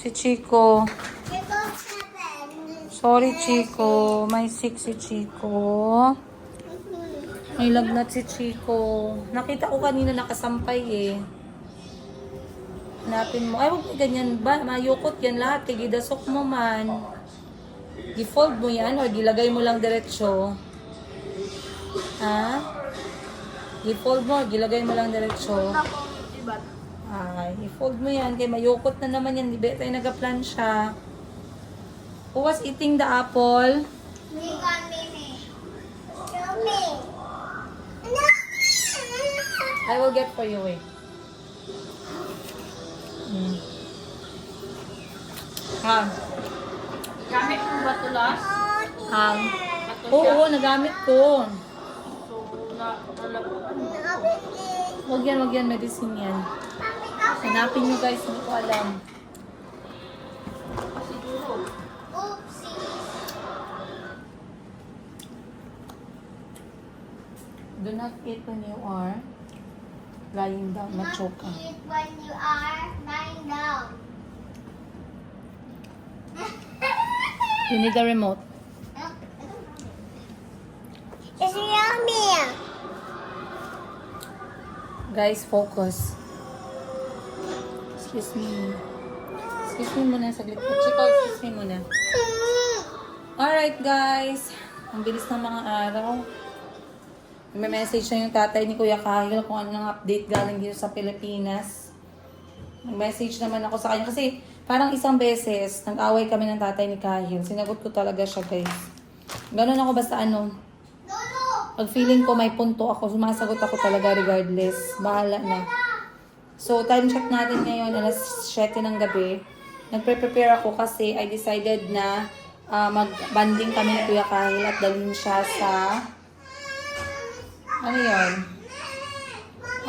Si Chico. Sorry, Chico. May sick si Chico. May lagnat si Chico. Nakita ko kanina nakasampay eh. Hanapin mo. Ay, huwag mo ganyan ba? Mayukot yan lahat. Gidasok mo man. Gi-fold mo yan o gilagay mo lang diretsyo. Ha? I-fold mo, gilagay mo lang diretsyo. Ay, i-fold mo yan. Kaya mayukot na naman yan. Di ba tayo nag-plansya? Who was eating the apple? I will get for you eh. Gamit mo ba ito last? Oo, nagamit ko. So, nalabuan mo. Wag yan, medicine yan. Hanapin nyo guys, hindi ko alam. Siguro. Do not eat when you are lying down, ma-choke ka. Eat when you are lying down. You need the remote. It's yummy. Guys, focus. Excuse me. Excuse me muna saglit po. Chico, excuse me muna. Alright guys. Ang bilis ng mga araw. May message na yung tatay ni Kuya Kahil kung ano ng update galing dito sa Pilipinas. Nag-message naman ako sa kanya kasi parang isang beses nag-away kami ng tatay ni Kahil. Sinagot ko talaga siya guys. Ganun ako basta ano. Pag feeling ko may punto ako, sumasagot ako talaga regardless. Bahala na. So, time check natin ngayon, alas 7 ng gabi. Nagpre-prepare ako kasi I decided na mag-banding kami ni Kuya Kahil at dalhin siya sa... Ano yun?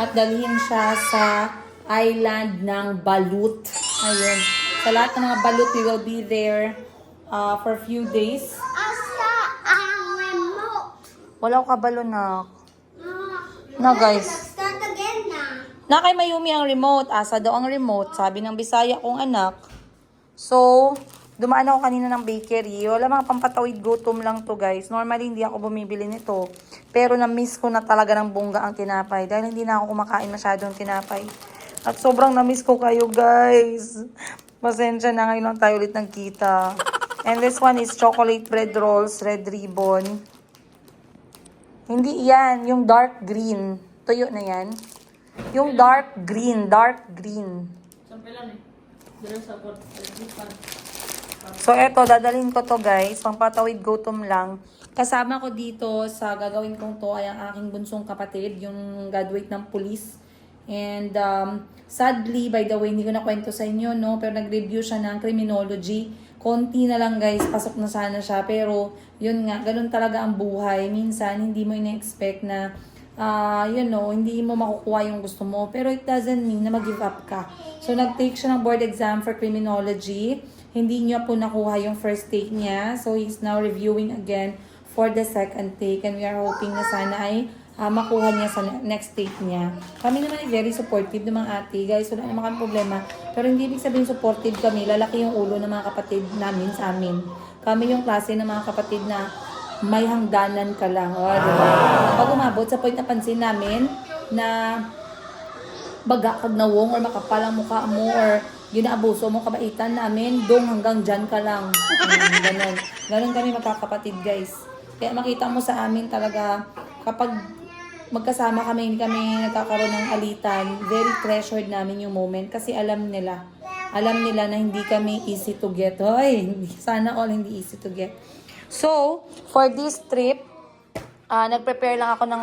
At dalhin siya sa island ng Balut. Ayun. Sa lahat ng mga Balut, we will be there for a few days. Asa ang remote. Wala ko kabalo na. Na guys. Start again na. Na kay Mayumi ang remote. Asa daw ang remote. Sabi ng Bisaya kong anak. So, dumaan ako kanina ng bakery. Wala mga pampatawid gutom lang to guys. Normally, hindi ako bumibili nito. Pero na-miss ko na talaga ng bongga ang tinapay. Dahil hindi na ako kumakain masyadong tinapay. At sobrang na-miss ko kayo guys. Pasensya na, ngayon lang tayo ulit nagkita. And this one is chocolate bread rolls, red ribbon. Hindi yan, yung dark green. Tuyo na yan. Yung dark green. Sampai lang eh. Dito sa court. So, eto, dadalhin ko to guys. Pampatawid gutom lang. Kasama ko dito sa gagawin kong to ay ang aking bunsong kapatid, yung graduate ng police. And sadly, by the way, hindi ko na kwento sa inyo, no? Pero nag-review siya ng criminology. Konti na lang guys, pasok na sana siya. Pero, yun nga, ganun talaga ang buhay. Minsan, hindi mo ina-expect na, hindi mo makukuha yung gusto mo. Pero it doesn't mean na mag-give up ka. So, nag-take siya ng board exam for criminology. Hindi niya po nakuha yung first take niya. So, he's now reviewing again for the second take. And we are hoping na sana ay makuha niya sa next take niya. Kami naman ay very supportive ng mga ate. Guys, wala naman kami problema. Pero hindi ibig sabihin supportive kami. Lalaki yung ulo ng mga kapatid namin sa amin. Kami yung klase ng mga kapatid na may hangganan ka lang. O, diba? Pag umabot sa point na pansin namin na baga kag nawong or makapal ang mukha mo or ginaabuso mo kabaitan namin, dong hanggang dyan ka lang. Ganon. Ganon kami magkakapatid guys. Kaya makita mo sa amin talaga kapag magkasama kami, hindi kami nagkakaroon ng alitan, very treasured namin yung moment kasi alam nila. Alam nila na hindi kami easy to get. Hoy, sana all hindi easy to get. So, for this trip, nag-prepare lang ako ng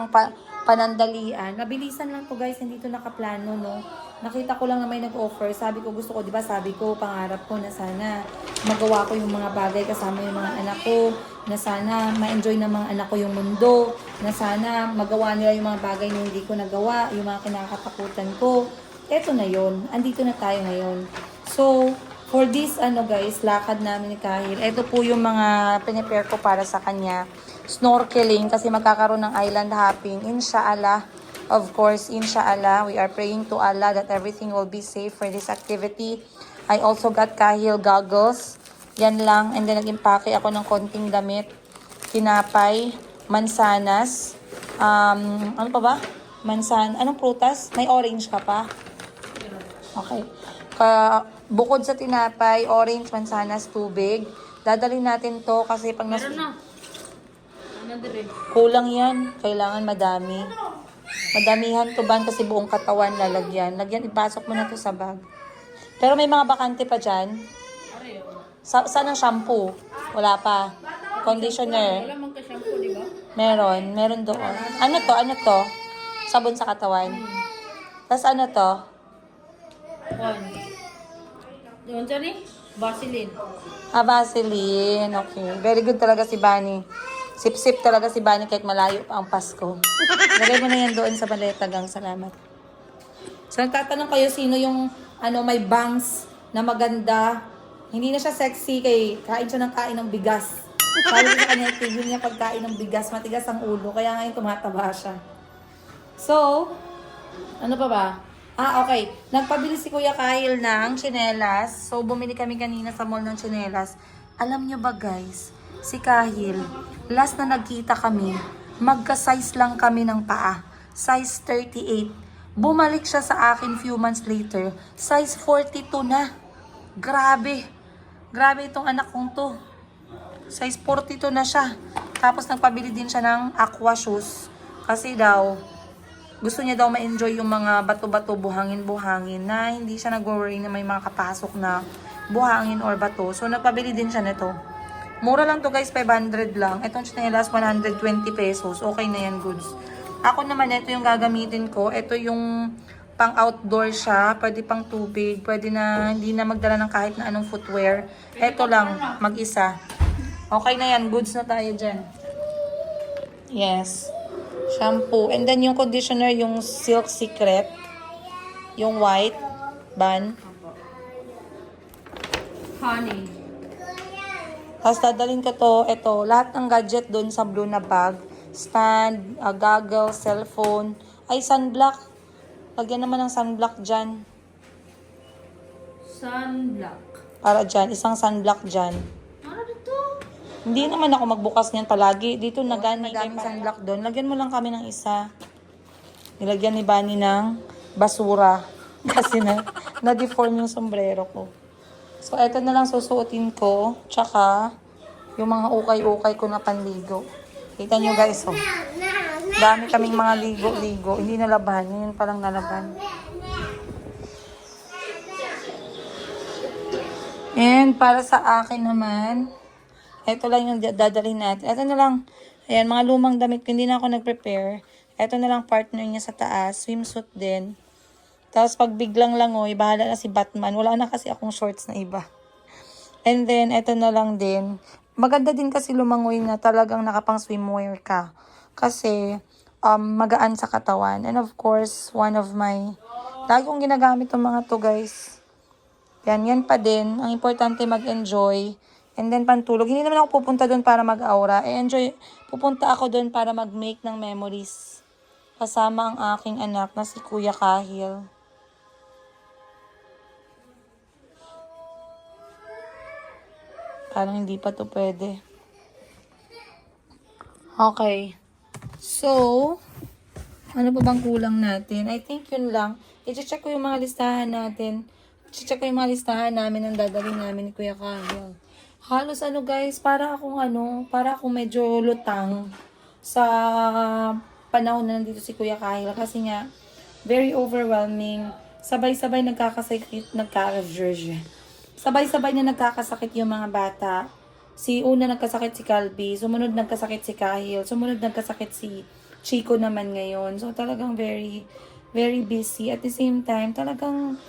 panandalian. Mabilisan lang to guys, hindi to nakaplano, no? Nakita ko lang na may nag-offer. Sabi ko, gusto ko, di ba? Sabi ko, pangarap ko na sana magawa ko yung mga bagay kasama yung mga anak ko. Na sana ma-enjoy ng mga anak ko yung mundo. Na sana magawa nila yung mga bagay na hindi ko nagawa. Yung mga kinakatakutan ko. Eto na yon. Andito na tayo ngayon. So, for this, guys, lakad namin ni Kahil. Ito po yung mga pinipare ko para sa kanya. Snorkeling kasi magkakaroon ng island hopping. Inshallah. Of course, inshallah, we are praying to Allah that everything will be safe for this activity. I also got Kahil goggles. Yan lang. And then, nag-impake ako ng konting damit. Tinapay, mansanas. Ano pa ba? Anong prutas? May orange ka pa? Okay. Bukod sa tinapay, orange, mansanas, tubig. Dadalhin natin to kasi pag Meron na. Ano dire? kulang yan. Kailangan madami. Madamihan to ban kasi buong katawan lalagyan. Ipasok mo na to sa bag. Pero may mga bakante pa dyan. Are, oh. Saan ang shampoo? Wala pa. Conditioner. Wala mang ka-shampoo, di ba? Meron doon. Ano to? Sabon sa katawan. Tapos ano to? One. Doon dyan eh. Vaseline. Vaseline. Okay. Very good talaga si Bunny. Sip-sip talaga si Bunny kahit malayo pa ang Pasko. Lagay mo na yan doon sa maleta gang. Salamat. So, nagtatanong kayo sino yung may bangs na maganda. Hindi na siya sexy kay kain siya ng bigas. Sabi ko sa kanya, tigil niya pagkain ng bigas. Matigas ang ulo. Kaya ngayon tumataba siya. So, ano pa ba? Okay. Nagpabili si Kuya Kyle ng tsinelas. So, bumili kami kanina sa mall ng tsinelas. Alam niyo ba guys, si Kyle, last na nagkita kami, magka-size lang kami ng paa. Size 38. Bumalik siya sa akin few months later. Size 42 na. Grabe. Grabe itong anak kong to. Size 42 na siya. Tapos nagpabili din siya ng aqua shoes. Kasi daw, gusto niya daw ma-enjoy yung mga bato-bato, buhangin-buhangin na hindi siya nag-worry na may mga kapasok na buhangin or bato. So, nagpabili din siya nito. Mura lang to guys, 500 lang. Itong tsinelas, 120 pesos. Okay na yan, goods. Ako naman, ito yung gagamitin ko. Ito yung pang outdoor siya. Pwede pang tubig. Pwede na, hindi na magdala ng kahit na anong footwear. Ito lang, mag-isa. Okay na yan, goods na tayo dyan. Yes. Shampoo. And then yung conditioner, yung Silk Secret. Yung white. Ban. Honey. Tapos dadalhin ko to, ito, lahat ng gadget doon sa blue na bag. Stand, goggle, cellphone. Ay, sunblock. Lagyan naman ng sunblock dyan. Sunblock. Para dyan, isang sunblock dyan. Ano dito? Hindi naman ako magbukas niyan palagi. Dito nagamit sunblock doon. Lagyan mo lang kami ng isa. Nilagyan ni Bunny ng basura. Kasi na-deform yung sombrero ko. So, eto na lang susuotin ko. Tsaka, yung mga ukay-ukay ko na panligo. Kita nyo guys, oh. Dami kaming mga ligo-ligo. Hindi nalaban. Yun palang nalaban. And para sa akin naman, eto lang yung dadalhin natin. Eto na lang. Ayan, mga lumang damit ko. Hindi na ako nag-prepare. Eto na lang partner niya sa taas. Swimsuit din. Tapos pag biglang langoy, bahala na si Batman. Wala na kasi akong shorts na iba. And then, eto na lang din. Maganda din kasi lumangoy na talagang nakapang swimwear ka. Kasi, magaan sa katawan. And of course, one of my... Lagi kong ginagamit itong mga to guys. Yan pa din. Ang importante mag-enjoy. And then, pantulog. Hindi naman ako pupunta doon para mag-aura. Pupunta ako doon para mag-make ng memories. Kasama ang aking anak na si Kuya Kahil. Parang hindi pa to pwede. Okay. So, ano pa bang kulang natin? I think yun lang. I-check ko yung mga listahan natin. I-check ko yung mga listahan namin ang dadalhin namin ni Kuya Kahil. Halos guys, para akong medyo lutang sa panahon na nandito si Kuya Kahil. Kasi nga, very overwhelming. Sabay-sabay Sabay-sabay na nagkakasakit yung mga bata. Una nagkasakit si Calby, sumunod nagkasakit si Kahil, sumunod nagkasakit si Chico naman ngayon. So talagang very, very busy. At the same time, talagang,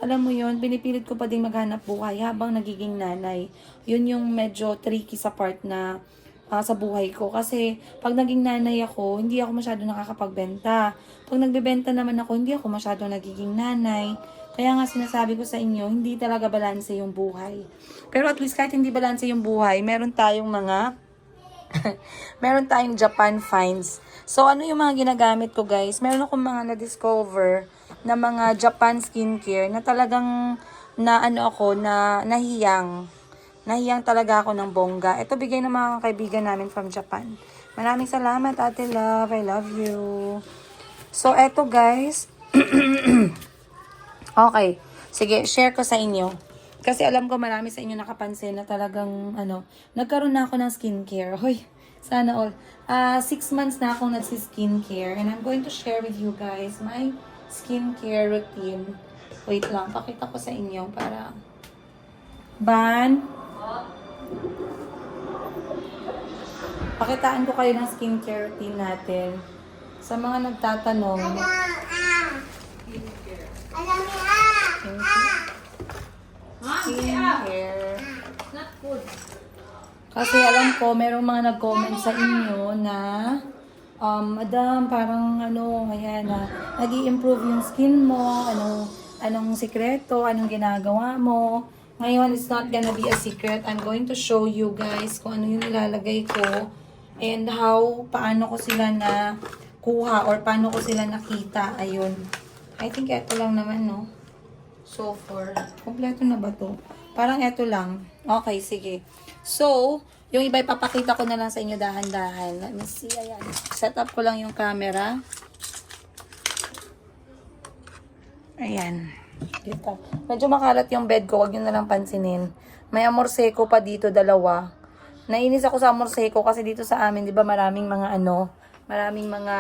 alam mo yun, pinipilit ko pa din maghanap buhay habang nagiging nanay. Yun yung medyo tricky sa part na sa buhay ko. Kasi pag naging nanay ako, hindi ako masyado nakakapagbenta. Pag nagbebenta naman ako, hindi ako masyado nagiging nanay. Kaya nga sinasabi ko sa inyo, hindi talaga balanse yung buhay. Pero at least kahit hindi balanse yung buhay, meron tayong meron tayong Japan finds. So ano yung mga ginagamit ko guys? Meron akong mga na-discover na mga Japan skincare na talagang na ano ako, na nahiyang. Nahiyang talaga ako ng bongga. Ito bigay ng mga kaibigan namin from Japan. Maraming salamat, Ate Love. I love you. So, eto guys. Okay. Sige, share ko sa inyo. Kasi alam ko marami sa inyo nakapansin na talagang, nagkaroon na ako ng skincare. Hoy, sana all. 6 months na akong nagsi-skincare. And I'm going to share with you guys my skincare routine. Wait lang, pakita ko sa inyo para... Ban? Pakitaan ko kayo ng skincare routine natin. Sa mga nagtatanong, skincare. Not food. Kasi alam ko, merong mga nag-comment sa inyo na, Madam, parang ayan na, nag-i-improve yung skin mo, anong sikreto, anong ginagawa mo. Ngayon, it's not gonna be a secret. I'm going to show you guys kung ano yung ilalagay ko and paano ko sila na kuha or paano ko sila nakita. Ayun. I think eto lang naman, no? So far. Kompleto na ba to? Parang eto lang. Okay, sige. So, yung iba ipapakita ko na lang sa inyo dahan-dahan. Let me see. Ayan. Set up ko lang yung camera. Ayan. Dito. Medyo makalat yung bed ko. Huwag nyo na lang pansinin. May Amor Seco pa dito, 2. Nainis ako sa Amor Seco kasi dito sa amin, di ba, maraming mga maraming mga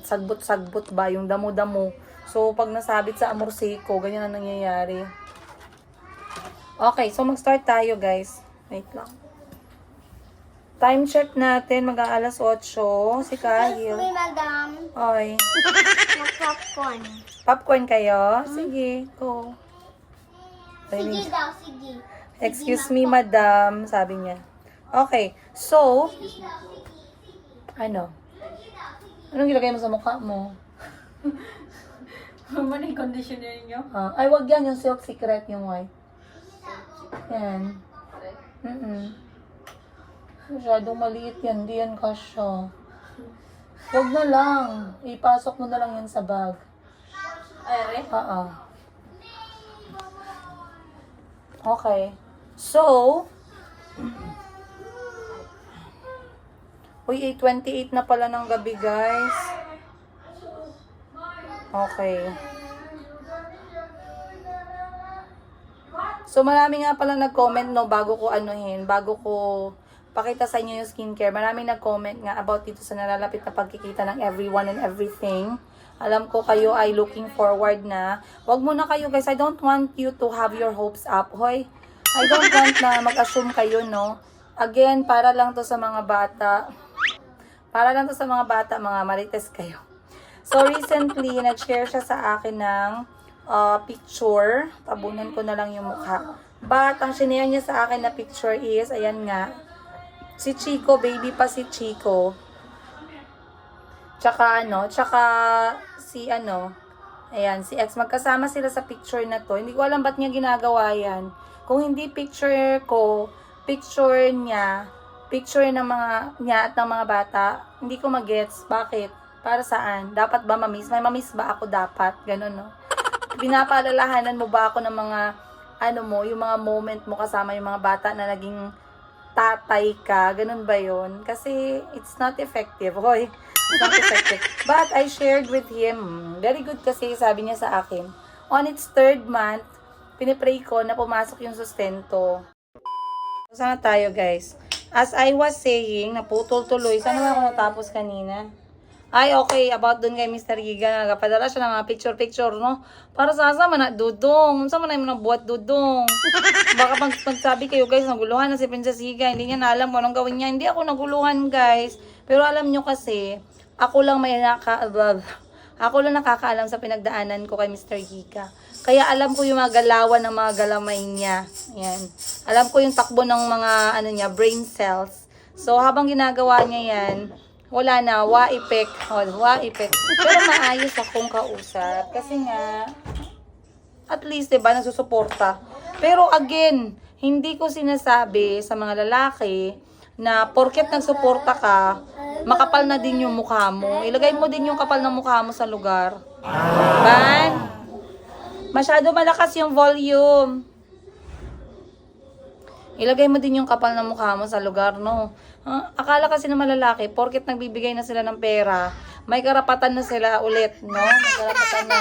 sagbot-sagbot ba, yung damo-damo. So, pag nasabit sa Amor Seco, ganyan ang nangyayari. Okay, so mag-start tayo, guys. Wait lang. Time check natin, mag-aalas 8. Si Kahil. Excuse me, madam. Oy. Mag-popcorn. Popcorn kayo? Sige, go. Sige daw, sige. Excuse me, madam, sabi niya. Okay, so, anong gilagay mo sa mukha mo? Ano yung conditioner niyo? Ay, wag yan, yung Silk Secret, yung white. Yan. Masyadong maliit yan, di yan kasya. Wag na lang, ipasok mo na lang yan sa bag. Ay, re? Okay. So, uy, 8:28 na pala ng gabi, guys. Okay. So, marami nga pala nag-comment, no, bago ko pakita sa inyo yung skincare. Maraming nag-comment nga about dito sa nalalapit na pagkikita ng everyone and everything. Alam ko kayo ay looking forward na. Wag muna kayo, guys. I don't want you to have your hopes up. Hoy, I don't want na mag-assume kayo, no. Again, para lang to sa mga bata. Mga marites kayo. So, recently, nag-share siya sa akin ng picture. Tabunan ko na lang yung mukha. But, ang sinare niya sa akin na picture is, ayan nga, si Chico, baby pa si Chico. Tsaka ayan, si ex, magkasama sila sa picture na to. Hindi ko alam ba't niya ginagawa yan. Kung hindi picture ko, picture niya, picture ng mga niya at ng mga bata, hindi ko magets. Bakit? Para saan? Dapat ba mamiss? May mamiss ba ako dapat? Ganun, no? Pinapaalalahanan mo ba ako ng mga, yung mga moment mo kasama yung mga bata na naging tatay ka? Ganun ba yun? Kasi, it's not effective. Hoy, it's not effective. But, I shared with him. Very good kasi, sabi niya sa akin. On its 3rd month, pinipray ko na pumasok yung sustento. Sana tayo, guys. As I was saying, naputol tuloy. Sana ako natapos kanina? Ay, okay. About dun kay Mr. Giga. Nagapadala siya ng mga picture-picture, no? Para sa asa man na, dudong. Saan man na yung nabuhat, dudong? Baka magsabi kayo, guys, naguluhan na si Princess Giga. Hindi niya na alam kung anong gawin niya. Hindi ako naguluhan, guys. Pero alam nyo kasi, ako lang nakakaalam sa pinagdaanan ko kay Mr. Giga. Kaya alam ko yung mga galawan ng mga galamay niya. Ayan. Alam ko yung takbo ng mga brain cells. So, habang ginagawa niya yan, wala na, wa-effect. Pero maayos akong kausap. Kasi nga, at least, diba, nagsusuporta. Pero again, hindi ko sinasabi sa mga lalaki na porket nagsuporta ka, makapal na din yung mukha mo. Ilagay mo din yung kapal ng mukha mo sa lugar. Ban? Masyado malakas yung volume. Ilagay mo din yung kapal ng mukha mo sa lugar, no? Akala kasi na malalaki, porket nagbibigay na sila ng pera, may karapatan na sila ulit, no? May karapatan na,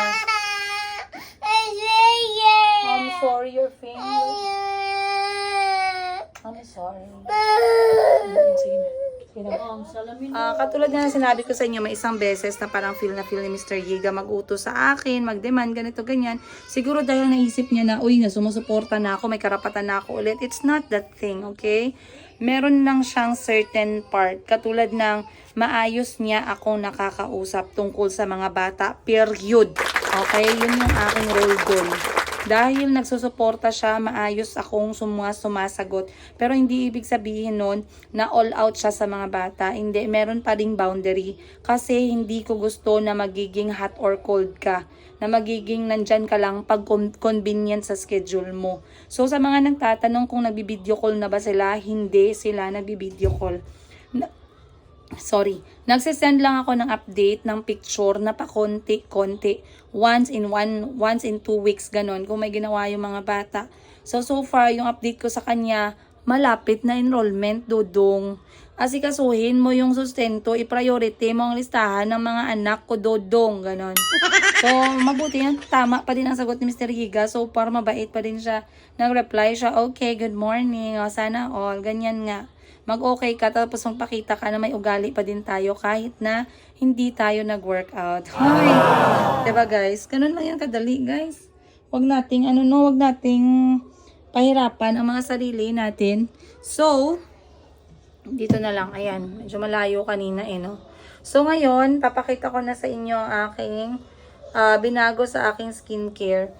I'm sorry, your finger. I'm sorry. Sige na. Sige na. Salamin. Katulad nga na sinabi ko sa inyo, may isang beses na parang feel ni Mr. Yiga mag-utos sa akin, mag-demand, ganito, ganyan. Siguro dahil naisip niya na, uy, sumusuporta na ako, may karapatan na ako ulit. It's not that thing, okay? Meron lang siyang certain part. Katulad ng maayos niya akong nakakausap tungkol sa mga bata, period. Okay? Yun yung aking role doon. Dahil nagsusuporta siya, maayos akong sumasagot. Pero hindi ibig sabihin nun na all out siya sa mga bata. Hindi, meron pa ding boundary. Kasi hindi ko gusto na magiging hot or cold ka. Na magiging nandyan ka lang pag convenient sa schedule mo. So sa mga nagtatanong kung nagbibideo call na ba sila, hindi sila nagbibideo call. Nagsisend lang ako ng update ng picture na pa konti-konti. Once in 2 weeks, ganon, kung may ginawa yung mga bata. So far, yung update ko sa kanya, malapit na enrollment, dodong. Asikasuhin mo yung sustento, i-priority mo ang listahan ng mga anak ko, dodong, ganon. So, mabuti yan. Tama pa din ang sagot ni Mr. Higa. So far, mabait pa din siya. Nag-reply siya, okay, good morning. O, sana all. Ganyan nga. Mag-okay ka, tapos magpakita ka na may ugali pa din tayo kahit na hindi tayo nag-workout. Hi! Diba guys? Ganun lang yan kadali guys. Huwag nating, wag nating pahirapan ang mga sarili natin. So, dito na lang. Ayan, medyo malayo kanina no? So ngayon, papakita ko na sa inyo ang aking binago sa aking skincare.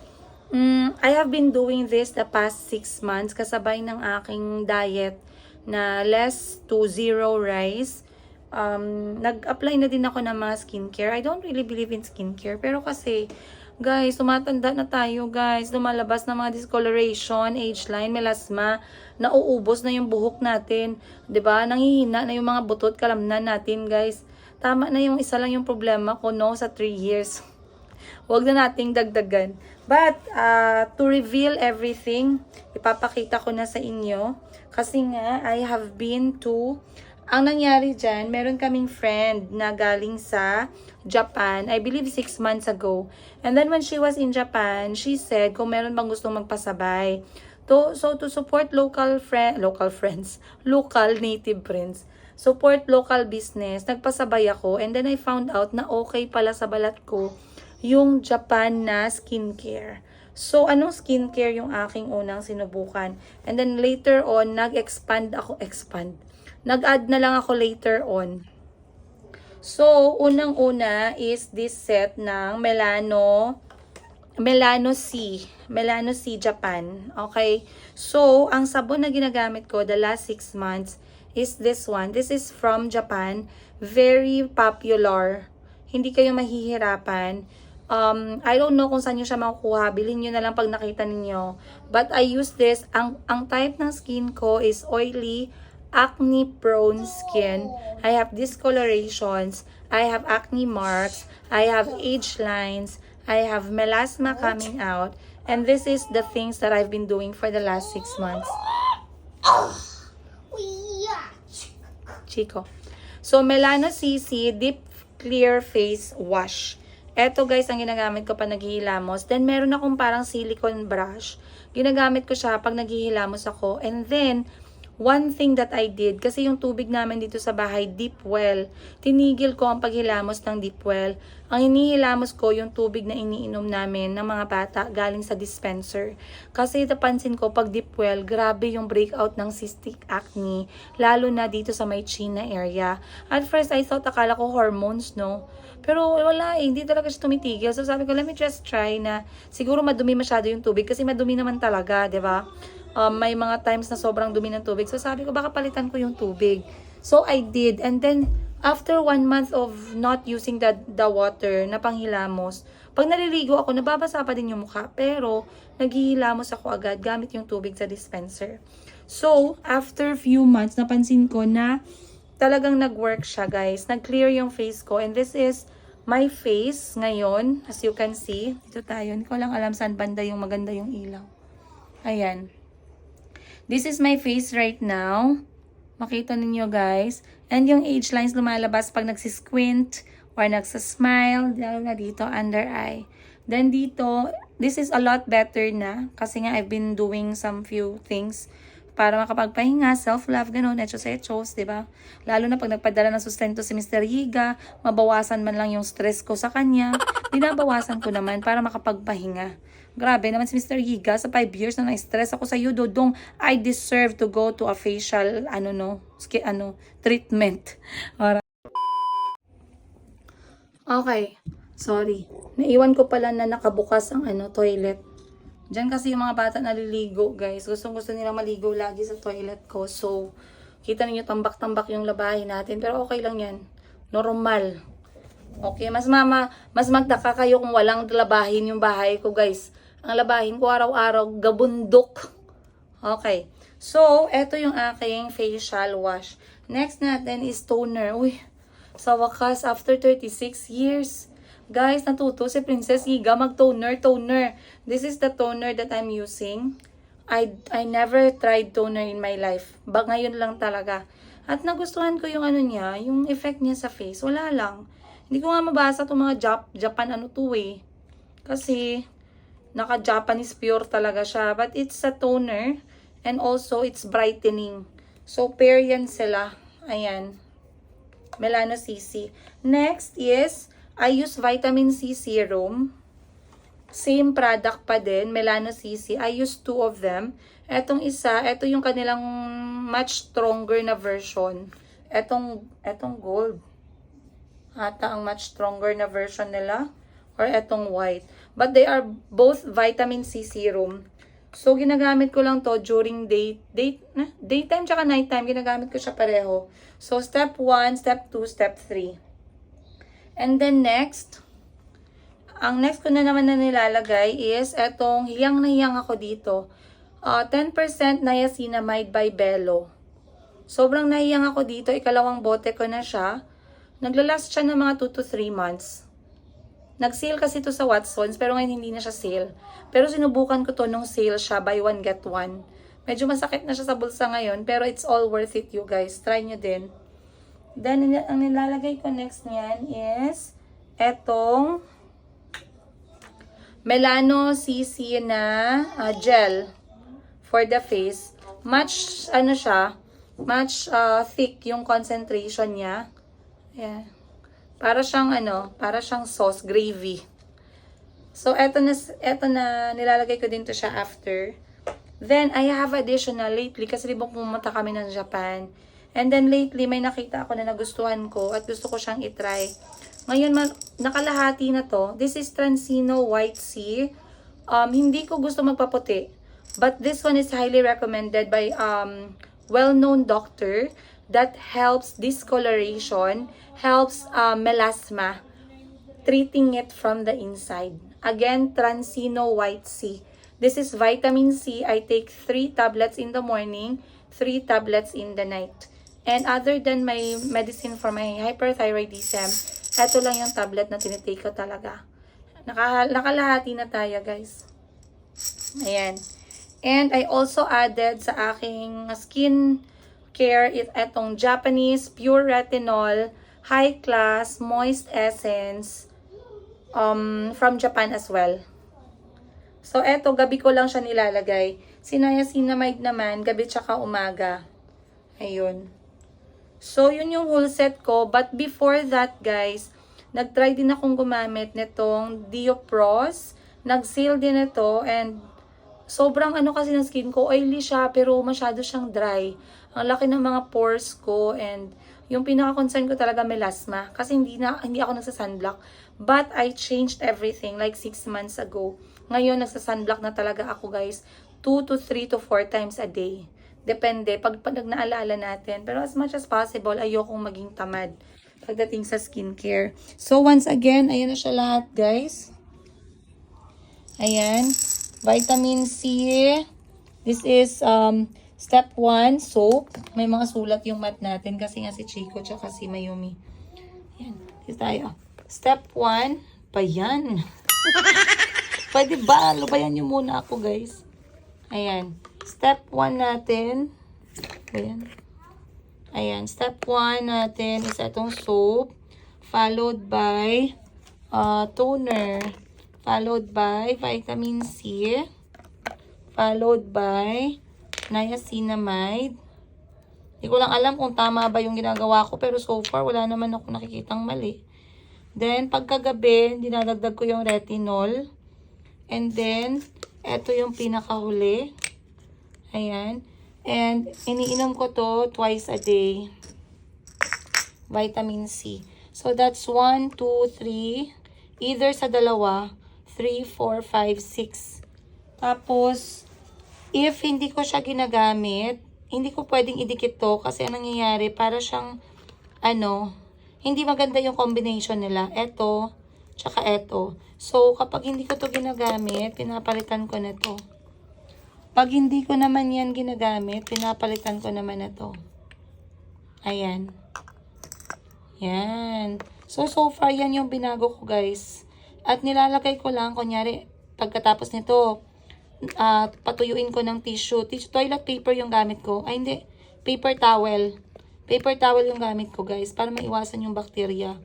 I have been doing this the past 6 months kasabay ng aking diet na less to zero rice. Nag-apply na din ako ng mga skincare. I don't really believe in skincare. Pero kasi, guys, tumatanda na tayo, guys. Lumalabas na mga discoloration, age line, melasma. Nauubos na yung buhok natin. 'Di ba? Nanghihina na yung mga butot, kalamnan natin, guys. Tama na yung isa lang yung problema ko, no? Sa 3 years. Huwag na nating dagdagan. But, to reveal everything, ipapakita ko na sa inyo. Kasi nga, I have been to, ang nangyari dyan, meron kaming friend na galing sa Japan, I believe 6 months ago. And then when she was in Japan, she said kung meron bang gustong magpasabay. So to support local native friends, support local business, nagpasabay ako. And then I found out na okay pala sa balat ko yung Japan na skincare. So, anong skincare yung aking unang sinubukan? And then later on, nag-add na lang ako later on. So, unang-una is this set ng Melano C Japan. Okay? So, ang sabon na ginagamit ko the last 6 months is this one. This is from Japan. Very popular. Hindi kayo mahihirapan. I don't know kung saan nyo siya makukuha. Bilhin nyo na lang pag nakita ninyo. But I use this. Ang type ng skin ko is oily, acne-prone skin. I have discolorations. I have acne marks. I have age lines. I have melasma coming out. And this is the things that I've been doing for the last 6 months. Chico. So, Melano CC Deep Clear Face Wash. Eto guys, ang ginagamit ko pa naghihilamos. Then, meron akong parang silicone brush. Ginagamit ko siya pag naghihilamos ako. And then, one thing that I did, kasi yung tubig namin dito sa bahay, deep well. Tinigil ko ang paghilamos ng deep well. Ang hinihilamos ko, yung tubig na iniinom namin ng mga bata galing sa dispenser. Kasi napansin ko, pag deep well, grabe yung breakout ng cystic acne. Lalo na dito sa may chin na area. At first, I thought, akala ko hormones, no? Pero wala hindi talaga siya tumitigil. So sabi ko, let me just try na siguro madumi masyado yung tubig kasi madumi naman talaga, 'di ba? May mga times na sobrang dumi ng tubig. So sabi ko, baka palitan ko yung tubig. So I did. And then after 1 month of not using the water na panghilamos, pag naliligo ako, nababasa pa din yung mukha. Pero naghihilamos ako agad gamit yung tubig sa dispenser. So after few months, napansin ko na talagang nag-work siya, guys. Nag-clear yung face ko. And this is my face ngayon. As you can see. Dito tayo. Hindi ko lang alam saan banda yung maganda yung ilaw. Ayan. This is my face right now. Makita ninyo guys. And yung age lines lumalabas pag nagsisquint or nagsasmile. Dahil na dito, under eye. Then dito, this is a lot better na. Kasi nga I've been doing some few things para makapagpahinga, self-love, ganun, etchos-etchos, diba? Lalo na pag nagpadala ng sustento si Mr. Higa, mabawasan man lang yung stress ko sa kanya, binabawasan ko naman para makapagpahinga. Grabe naman si Mr. Higa, sa 5 years na na-stress ako sa iyo, Dodong, I deserve to go to a facial, treatment. Okay, sorry. Naiwan ko pala na nakabukas ang toilet. Diyan kasi yung mga bata naliligo, guys. Gusto nila maligo lagi sa toilet ko. So, kita niyo tambak-tambak yung labahin natin. Pero okay lang yan. Normal. Okay, mas magtaka kayo kung walang labahin yung bahay ko, guys. Ang labahin ko araw-araw, gabundok. Okay. So, eto yung aking facial wash. Next natin is toner. Uy, sa wakas, after 36 years. Guys, natuto si Princess Higa mag-toner. This is the toner that I'm using. I never tried toner in my life. Ngayon lang talaga. At nagustuhan ko yung niya, yung effect niya sa face. Wala lang. Hindi ko nga mabasa itong mga Japan Kasi, naka-Japanese pure talaga siya. But it's a toner. And also, it's brightening. So, pair yan sila. Ayan. Melano CC. Next is, I use vitamin C serum. Same product pa din, Melano CC. I use 2 of them. Etong isa, eto yung kanilang much stronger na version. Etong gold. Ata ang much stronger na version nila. Or etong white. But they are both vitamin C serum. So, ginagamit ko lang to during daytime tsaka nighttime. Ginagamit ko siya pareho. So, step 1, step 2, step 3. And then next, ang next ko na naman na nilalagay is etong hiyang na hiyang ako dito. 10% niacinamide by Bello. Sobrang nahiyang ako dito. Ikalawang bote ko na siya. Naglalast siya ng mga 2 to 3 months. Nag-sale kasi ito sa Watsons, pero ngayon hindi na siya sale. Pero sinubukan ko to nung sale siya, buy one get one. Medyo masakit na siya sa bulsa ngayon, pero it's all worth it you guys. Try nyo din. Then, ang nilalagay ko next niyan is etong Melano CC na gel for the face. Much, thick yung concentration niya. Yeah. Para siyang sauce, gravy. So, eto na nilalagay ko din to siya after. Then, I have additional lately, kasi diba pumunta kami ng Japan. And then, lately, may nakita ako na nagustuhan ko at gusto ko siyang itry. Ngayon, nakalahati na to. This is Transino White Sea. Hindi ko gusto magpaputi. But this one is highly recommended by well-known doctor that helps discoloration, helps melasma, treating it from the inside. Again, Transino White Sea. This is vitamin C. I take 3 tablets in the morning, 3 tablets in the night. And other than my medicine for my hyperthyroidism, eto lang yung tablet na tinitake ko talaga. Nakalahati na tayo, guys. Ayan. And I also added sa aking skin care etong Japanese Pure Retinol High Class Moist Essence from Japan as well. So, eto, gabi ko lang siya nilalagay. Niacinamide naman, gabi tsaka umaga. Ayun. So, yun yung whole set ko. But before that, guys, nag-try din akong gumamit nitong Diopros. Nag-sale din ito. And sobrang kasi ng skin ko, oily siya, pero masyado siyang dry. Ang laki ng mga pores ko. And yung pinaka-concern ko talaga melasma. Kasi hindi ako nagsa-sunblock. But I changed everything like 6 months ago. Ngayon, nagsa-sunblock na talaga ako, guys. 2 to 3 to 4 times a day. Depende, pag naalala natin. Pero as much as possible, ayokong maging tamad pagdating sa skincare. So, once again, ayan na siya lahat, guys. Ayan. Vitamin C. This is step 1, soap. May mga sulat yung mat natin kasi nga si Chico tsaka si Mayumi. Ayan. Dito tayo. Step 1. Pa yan. Pwede ba? Lubayan nyo muna ako, guys. Ayan. Step 1 natin. Ayan. Ayan. Step 1 natin is itong soap. Followed by toner. Followed by vitamin C. Followed by niacinamide. Hindi ko lang alam kung tama ba yung ginagawa ko. Pero so far, wala naman ako nakikitang mali. Then, pagkagabi, dinadagdag ko yung retinol. And then, eto yung pinakahuli. Ayan. And, iniinom ko to twice a day. Vitamin C. So, that's 1, 2, 3. Either sa dalawa, 3, 4, 5, 6. Tapos, if hindi ko siya ginagamit, hindi ko pwedeng idikit to kasi ang nangyayari, para siyang, hindi maganda yung combination nila. Eto, tsaka eto. So, kapag hindi ko to ginagamit, pinapalitan ko na to. Pag hindi ko naman yan ginagamit, pinapalitan ko naman na to. Ayan. Yan. So far, yan yung binago ko, guys. At nilalagay ko lang, kunyari, pagkatapos nito, patuyuin ko ng tissue. Toilet paper yung gamit ko. Ay, hindi. Paper towel. Paper towel yung gamit ko, guys, para maiwasan yung bakterya.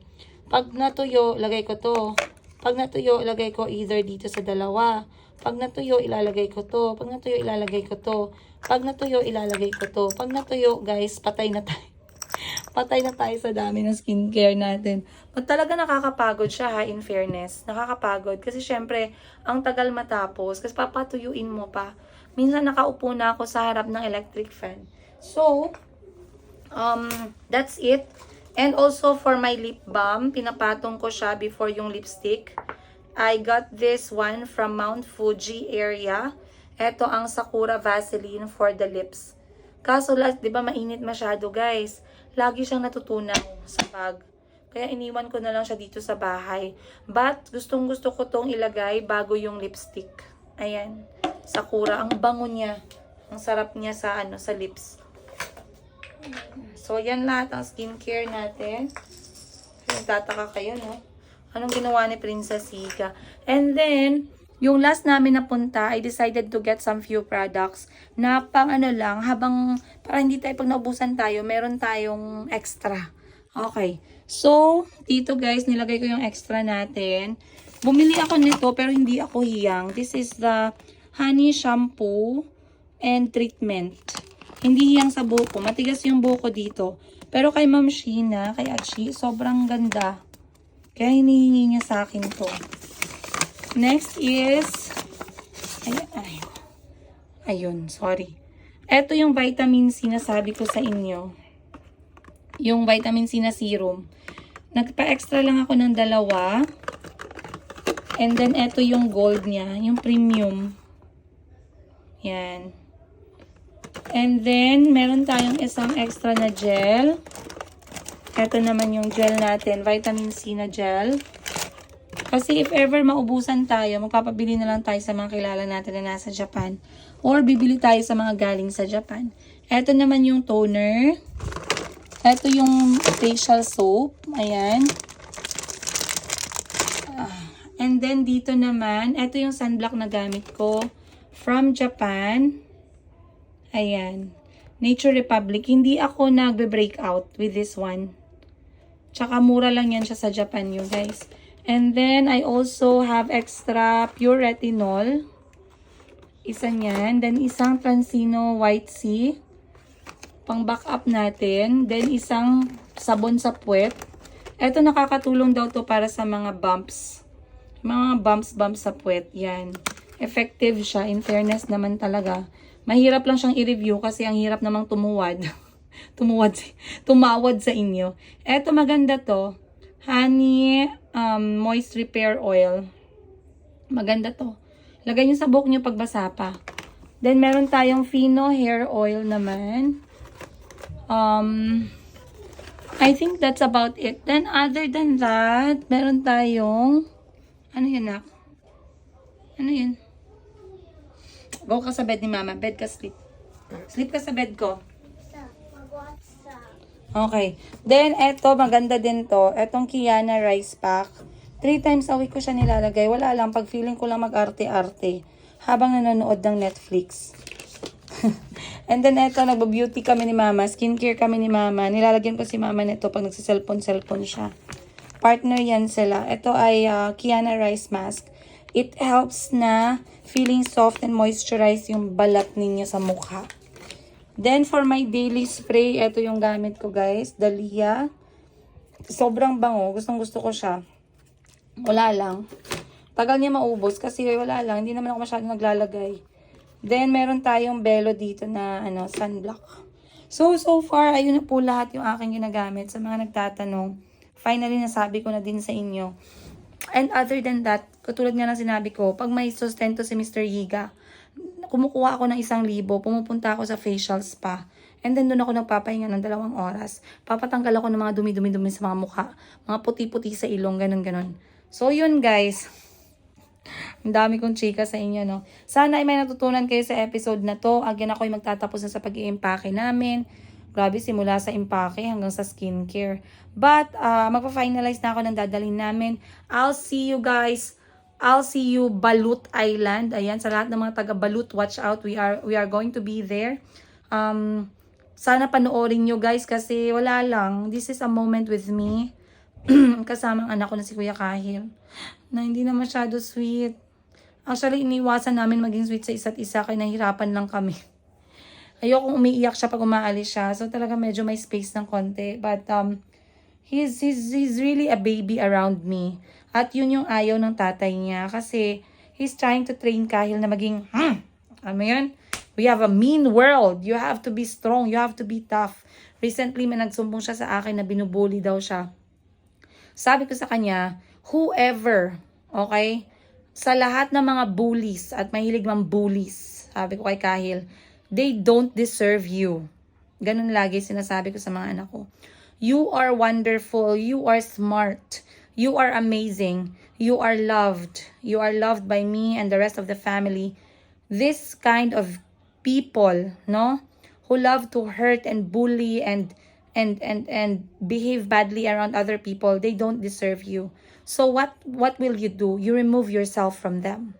Pag natuyo, lagay ko to. Pag natuyo, ilagay ko either dito sa dalawa. Pag natuyo, ilalagay ko to. Pag natuyo, ilalagay ko to. Pag natuyo, ilalagay ko to. Pag natuyo, guys, patay na tayo. Patay na tayo sa dami ng skincare natin. But talaga nakakapagod siya, ha, in fairness. Nakakapagod. Kasi syempre, ang tagal matapos. Kasi papatuyuin mo pa. Minsan nakaupo na ako sa harap ng electric fan. So, that's it. And also for my lip balm, pinapatong ko siya before yung lipstick. I got this one from Mount Fuji area. Ito ang Sakura Vaseline for the lips. Kaso, di ba mainit masyado, guys? Lagi siyang natutunaw sa bag. Kaya iniwan ko na lang siya dito sa bahay. But, gustong gusto ko tong ilagay bago yung lipstick. Ayan. Sakura. Ang bango niya. Ang sarap niya sa, sa lips. So, yan lahat ang skincare natin. Nagtataka kayo, no? Anong ginawa ni Princess Higa? And then, yung last namin napunta, I decided to get some few products na pang lang, habang, para hindi tayo, pag naubusan tayo, meron tayong extra. Okay. So, dito guys, nilagay ko yung extra natin. Bumili ako nito, pero hindi ako hiyang. This is the honey shampoo and treatment. Hindi hiyang sa buhok ko. Matigas yung buhok ko dito. Pero kay Ma'am Sheena, kay Achi, sobrang ganda. Kaya hinihingi niya sa akin to. Next is, ayun, sorry. Ito yung vitamin C na sabi ko sa inyo. Yung vitamin C na serum. Nagpa-extra lang ako ng 2. And then, ito yung gold niya, yung premium. Yan. And then, meron tayong isang extra na gel. Ito naman yung gel natin, vitamin C na gel. Kasi if ever maubusan tayo, magpapabili na lang tayo sa mga kilala natin na nasa Japan. Or bibili tayo sa mga galing sa Japan. Ito naman yung toner. Ito yung facial soap. Ayan. And then dito naman, ito yung sunblock na gamit ko. From Japan. Ayan. Nature Republic. Hindi ako nagbe-breakout with this one. Tsaka mura lang yan siya sa Japan, you guys. And then, I also have extra pure retinol. Isa niyan. Then, isang Transino White Sea. Pang backup natin. Then, isang sabon sa puwet. Ito, nakakatulong daw to para sa mga bumps. Mga bumps sa puwet. Yan. Effective siya. In fairness naman talaga. Mahirap lang siyang i-review kasi ang hirap namang tumuwad. Tumawad sa inyo. Ito, maganda to. Honey Moist Repair Oil. Maganda to. Lagay nyo sa buhok nyo pagbasa pa. Then, meron tayong Fino Hair Oil naman. I think that's about it. Then, other than that, meron tayong, ano yun, nak? Ano yun? Go ka sa bed ni mama. Bed ka, sleep. Sleep ka sa bed ko. Okay. Then, eto, maganda din to. Etong Kiana Rice Pack. 3 times a week ko siya nilalagay. Wala lang, pag feeling ko lang mag-arte-arte. Habang nanonood ng Netflix. And then eto, nagbo-beauty kami ni Mama, skincare kami ni Mama. Nilalagyan ko si Mama nito pag nagsiselfon-selfon siya. Partner yan sila. Ito ay Kiana Rice Mask. It helps na feeling soft and moisturize yung balat ninyo sa mukha. Then for my daily spray, ito yung gamit ko guys. Dahlia. Sobrang bango. Gustong-gusto ko siya. Wala lang. Tagal niya maubos kasi wala lang. Hindi naman ako masyadong naglalagay. Then, meron tayong Belo dito na sunblock. So far, ayun na po lahat yung aking ginagamit sa mga nagtatanong. Finally, nasabi ko na din sa inyo. And other than that, katulad nga ng sinabi ko, pag may sustento si Mr. Yiga, kumukuha ako ng 1,000, pumupunta ako sa facial spa. And then, doon ako nagpapahinga ng 2 oras. Papatanggal ako ng mga dumi-dumi sa mga mukha. Mga puti-puti sa ilong, ganun-ganun. So, yun guys. Ang dami kong chika sa inyo, no? Sana ay may natutunan kayo sa episode na to. Again, ako ay magtatapos na sa pag-i-impake namin. Grabe, simula sa impake hanggang sa skincare. But, magpa-finalize na ako ng dadalhin namin. I'll see you guys. I'll see you Balut Island. Ayan, sa lahat ng mga taga Balut, watch out. We are going to be there. Sana panoorin nyo guys kasi wala lang. This is a moment with me. Kasama ang anak ko na si Kuya Kahil. Na hindi na masyado sweet. Actually, iniwasan namin maging sweet sa isa't isa kaya nahirapan lang kami. Ayokong umiiyak siya pag umaalis siya. So talaga medyo may space ng konti. But he's really a baby around me. At yun yung ayaw ng tatay niya. Kasi he's trying to train Kahil na maging, ano yun? We have a mean world. You have to be strong. You have to be tough. Recently, may nagsumbong siya sa akin na binubully daw siya. Sabi ko sa kanya, whoever, okay, sa lahat ng mga bullies at mahilig mang bullies, sabi ko kay Kahil, they don't deserve you. Ganun lagi sinasabi ko sa mga anak ko. You are wonderful. You are smart. You are amazing. You are loved. You are loved by me and the rest of the family. This kind of people, no, who love to hurt and bully and behave badly around other people, they don't deserve you. So what will you do? You remove yourself from them.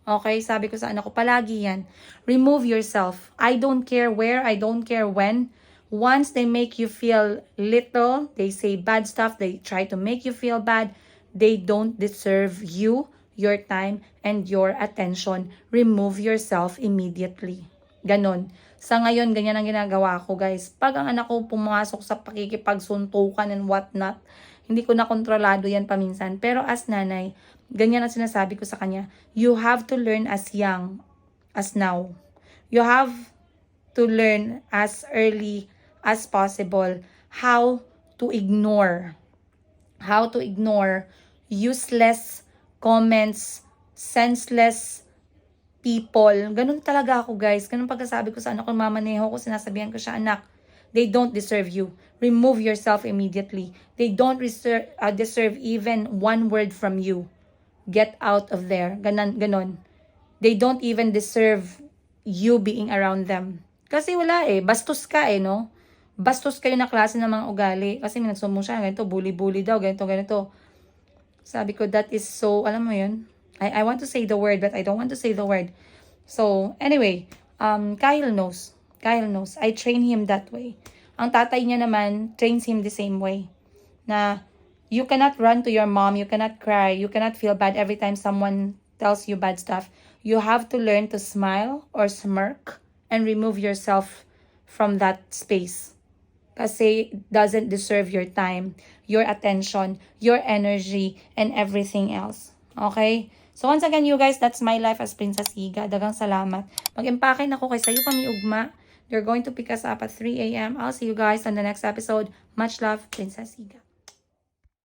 Okay, sabi ko sa anak ko, palagi yan. Remove yourself. I don't care where, I don't care when. Once they make you feel little, they say bad stuff, they try to make you feel bad, they don't deserve you, your time, and your attention. Remove yourself immediately. Ganon. Sa ngayon, ganyan ang ginagawa ko, guys. Pag ang anak ko pumasok sa pakikipagsuntukan and whatnot, hindi ko na kontrolado yan paminsan. Pero as nanay, ganyan ang sinasabi ko sa kanya. You have to learn as young as now. You have to learn as early as possible how to ignore. How to ignore useless comments, senseless people. Ganun talaga ako, guys. Ganun pagkasabi ko sa anak ko, mamaneho ko, sinasabihan ko siya, anak, they don't deserve you. Remove yourself immediately. They don't deserve even one word from you. Get out of there. Ganon. They don't even deserve you being around them. Kasi wala bastos ka no? Bastos kayo na klase ng mga ugali. Kasi may nagsumbong siya, ganito, bully-bully daw, ganito. Sabi ko, that is so, alam mo yun? I want to say the word, but I don't want to say the word. So, anyway, Kyle knows. I train him that way. Ang tatay niya naman trains him the same way. Na you cannot run to your mom, you cannot cry, you cannot feel bad every time someone tells you bad stuff. You have to learn to smile or smirk and remove yourself from that space. Kasi it doesn't deserve your time, your attention, your energy, and everything else. Okay? So once again, you guys, that's my life as Princess Higa. Dagang salamat. Mag-impake na ako kay sayo pa mi ugma. They're going to pick us up at 3 a.m. I'll see you guys on the next episode. Much love, Princess Higa.